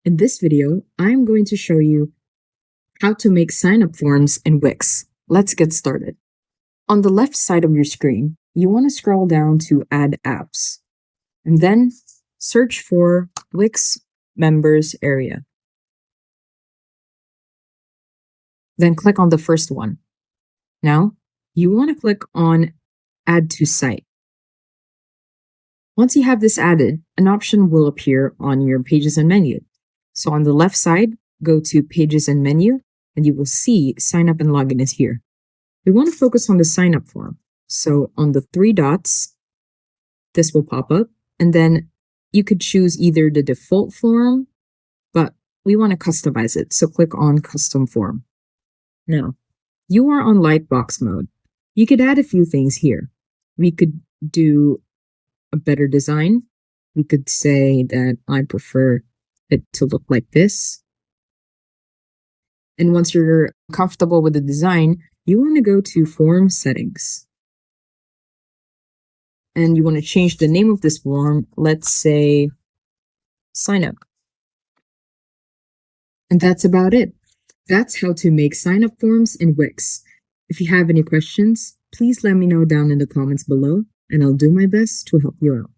In this video, I'm going to show you how to make sign-up forms in Wix. Let's get started. On the left side of your screen, you want to scroll down to Add Apps, and then search for Wix Members area. Then click on the first one. Now, you want to click on Add to Site. Once you have this added, an option will appear on your Pages and Menu. So on the left side, go to Pages and Menu, and you will see Sign Up and Login is here. We want to focus on the sign up form. So on the three dots, this will pop up, and then you could choose either the default form, but we want to customize it. So click on Custom Form. Now, you are on Lightbox mode. You could add a few things here. We could do a better design. We could say that I prefer it to look like this. And once you're comfortable with the design, you want to go to Form Settings. And you want to change the name of this form. Let's say Sign Up. And that's about it. That's how to make sign-up forms in Wix. If you have any questions, please let me know down in the comments below, and I'll do my best to help you out.